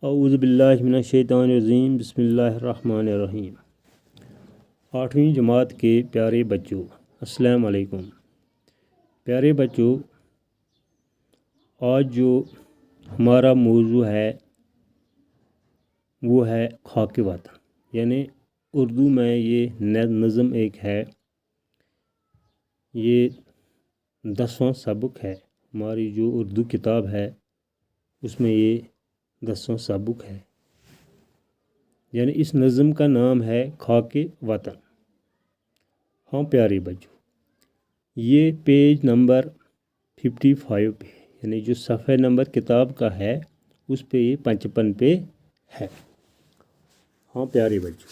اعوذ باللہ من الشیطان الرجیم بسم اللہ الرحمن الرحیم۔ 8ویں جماعت کے پیارے بچوں، السلام علیکم۔ پیارے بچوں، آج جو ہمارا موضوع ہے وہ ہے خاک وطن، یعنی اردو میں یہ نظم ایک ہے، یہ 10واں سبق ہے۔ ہماری جو اردو کتاب ہے اس میں یہ 10واں سبق ہے، یعنی اس نظم کا نام ہے خاک وطن۔ ہاں پیارے بچوں، یہ پیج نمبر 55 پہ، یعنی جو صفحہ نمبر کتاب کا ہے اس پہ یہ 55 پہ ہے۔ ہاں پیارے بچوں،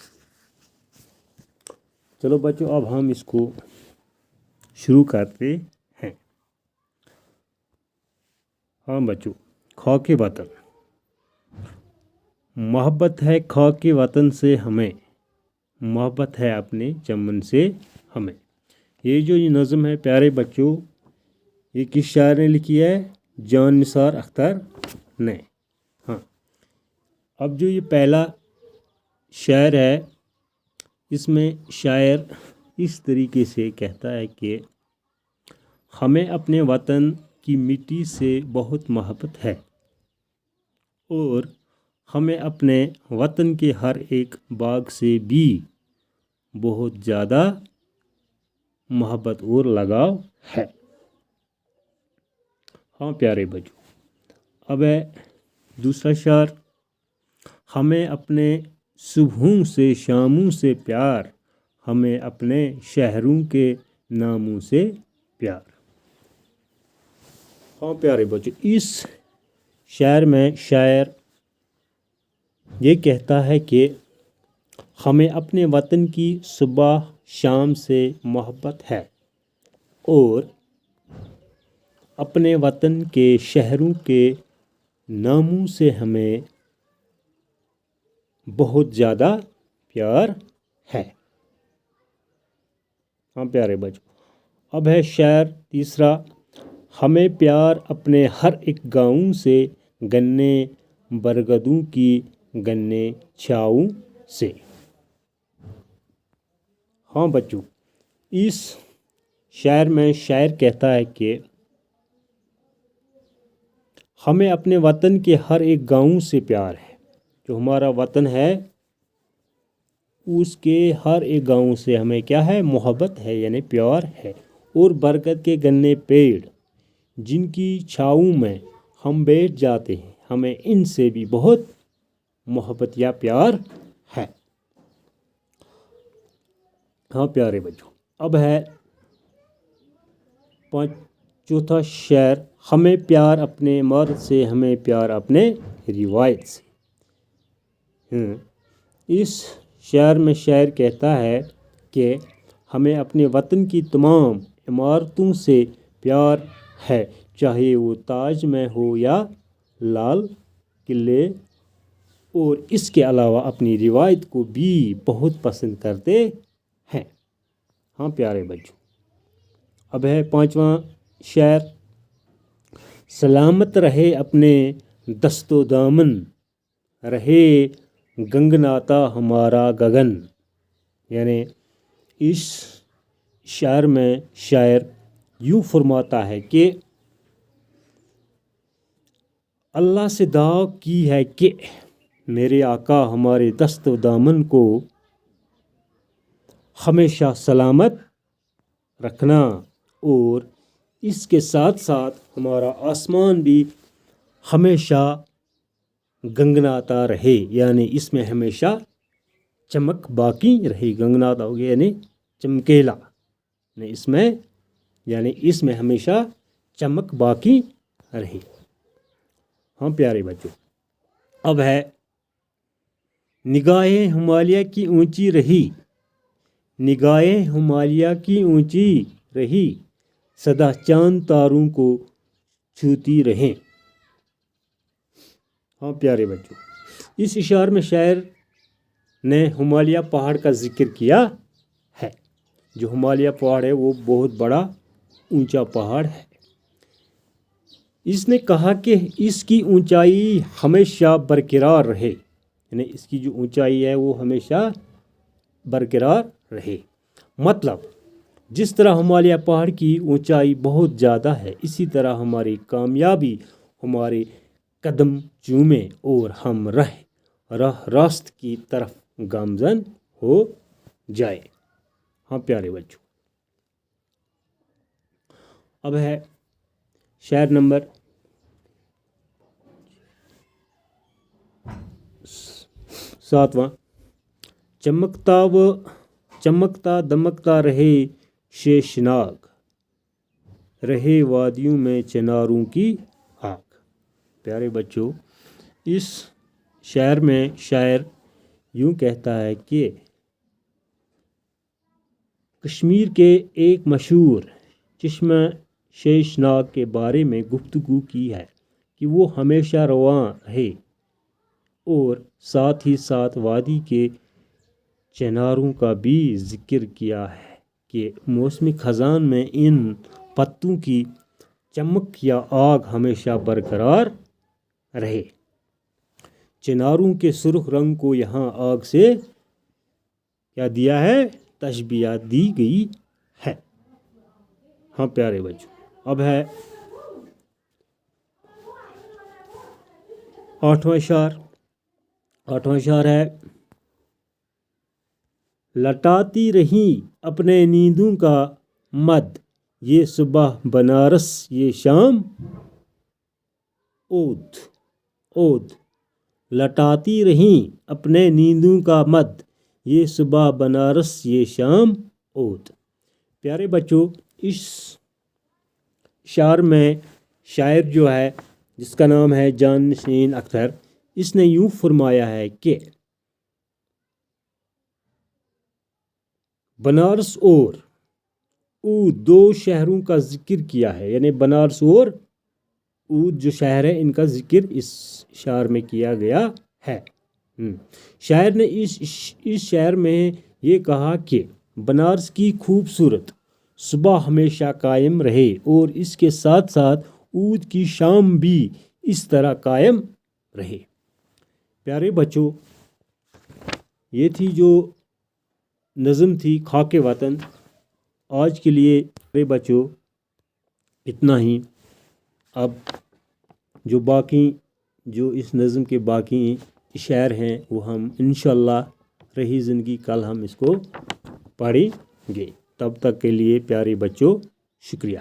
چلو بچوں اب ہم اس کو شروع کرتے ہیں۔ ہاں بچوں، خاک وطن۔ محبت ہے خاک وطن سے ہمیں، محبت ہے اپنے چمن سے ہمیں۔ یہ نظم ہے پیارے بچوں، یہ کس شاعر نے لکھی ہے؟ جان نثار اختر نے۔ ہاں، اب جو یہ پہلا شعر ہے اس میں شاعر اس طریقے سے کہتا ہے کہ ہمیں اپنے وطن کی مٹی سے بہت محبت ہے اور ہمیں اپنے وطن کے ہر ایک باغ سے بھی بہت زیادہ محبت اور لگاؤ ہے۔ ہاں پیارے بچوں، اب ہے دوسرا شعر۔ ہمیں اپنے صبحوں سے شاموں سے پیار، ہمیں اپنے شہروں کے ناموں سے پیار۔ ہاں پیارے بچوں، اس شعر میں شاعر یہ کہتا ہے کہ ہمیں اپنے وطن کی صبح شام سے محبت ہے اور اپنے وطن کے شہروں کے ناموں سے ہمیں بہت زیادہ پیار ہے۔ ہاں پیارے بچوں، اب ہے شعر تیسرا۔ ہمیں پیار اپنے ہر ایک گاؤں سے، گنے برگدوں کی گنے چھاؤں سے۔ ہاں بچوں، اس شعر میں شاعر کہتا ہے کہ ہمیں اپنے وطن کے ہر ایک گاؤں سے پیار ہے۔ جو ہمارا وطن ہے اس کے ہر ایک گاؤں سے ہمیں کیا ہے؟ محبت ہے، یعنی پیار ہے۔ اور برگد کے گنے پیڑ جن کی چھاؤں میں ہم بیٹھ جاتے ہیں، ہمیں ان سے بھی بہت محبت یا پیار ہے۔ ہاں پیارے بچوں، اب ہے چوتھا شعر۔ ہمیں پیار اپنے مرد سے، ہمیں پیار اپنے روایت سے۔ اس شعر میں شاعر کہتا ہے کہ ہمیں اپنے وطن کی تمام عمارتوں سے پیار ہے، چاہے وہ تاج میں ہو یا لال قلعے، اور اس کے علاوہ اپنی روایت کو بھی بہت پسند کرتے ہیں۔ ہاں پیارے بچوں، اب ہے 5واں شعر۔ سلامت رہے اپنے دست و دامن، رہے گنگناتا ہمارا گگن۔ یعنی اس شعر میں شاعر یوں فرماتا ہے کہ اللہ سے دعا کی ہے کہ میرے آقا ہمارے دست و دامن کو ہمیشہ سلامت رکھنا، اور اس کے ساتھ ساتھ ہمارا آسمان بھی ہمیشہ گنگناتا رہے، یعنی اس میں ہمیشہ چمک باقی رہے۔ گنگناتا ہو گیا یعنی چمکیلا، یعنی اس میں ہمیشہ چمک باقی رہے۔ ہاں پیارے بچوں، اب ہے نگاہیں ہمالیہ کی اونچی رہی، نگاہیں ہمالیہ کی اونچی رہی، سدا چاند تاروں کو چھوتی رہیں۔ ہاں پیارے بچوں، اس اشعار میں شاعر نے ہمالیہ پہاڑ کا ذکر کیا ہے۔ جو ہمالیہ پہاڑ ہے وہ بہت بڑا اونچا پہاڑ ہے۔ اس نے کہا کہ اس کی اونچائی ہمیشہ برقرار رہے، یعنی اس کی جو اونچائی ہے وہ ہمیشہ برقرار رہے۔ مطلب جس طرح ہمالیہ پہاڑ کی اونچائی بہت زیادہ ہے، اسی طرح ہماری کامیابی ہمارے قدم چومے اور ہم راہ راست کی طرف گامزن ہو جائے۔ ہاں پیارے بچوں، اب ہے شعر نمبر 7واں۔ چمکتا دمکتا رہے شیشناگ، رہے وادیوں میں چناروں کی آگ۔ پیارے بچوں، اس شعر میں شاعر یوں کہتا ہے کہ کشمیر کے ایک مشہور چشمہ شیشناگ کے بارے میں گفتگو کی ہے کہ وہ ہمیشہ رواں رہے، اور ساتھ ہی ساتھ وادی کے چناروں کا بھی ذکر کیا ہے کہ موسم خزاں میں ان پتوں کی چمک یا آگ ہمیشہ برقرار رہے۔ چناروں کے سرخ رنگ کو یہاں آگ سے کیا دیا ہے؟ تشبیہ دی گئی ہے۔ ہاں پیارے بچوں، اب ہے 8واں اشعار ہے لٹاتی رہیں اپنے نیندوں کا مد، یہ صبح بنارس یہ شام اودھ۔ لٹاتی رہیں اپنے نیندوں کا مد، یہ صبح بنارس یہ شام اودھ۔ پیارے بچوں، اس شعر میں شاعر جو ہے جس کا نام ہے جان نشین اختر، اس نے یوں فرمایا ہے کہ بنارس اور اودھ دو شہروں کا ذکر کیا ہے، یعنی بنارس اور اودھ جو شہر ہے ان کا ذکر اس شعر میں کیا گیا ہے۔ شاعر نے اس شعر میں یہ کہا کہ بنارس کی خوبصورت صبح ہمیشہ قائم رہے، اور اس کے ساتھ ساتھ اودھ کی شام بھی اس طرح قائم رہے۔ پیارے بچوں، یہ تھی جو نظم تھی خاک وطن۔ آج کے لیے پیارے بچوں اتنا ہی۔ اب جو اس نظم کے باقی شعر ہیں وہ ہم انشاءاللہ رہی زندگی کل ہم اس کو پڑھیں گے۔ تب تک کے لیے پیارے بچوں شکریہ۔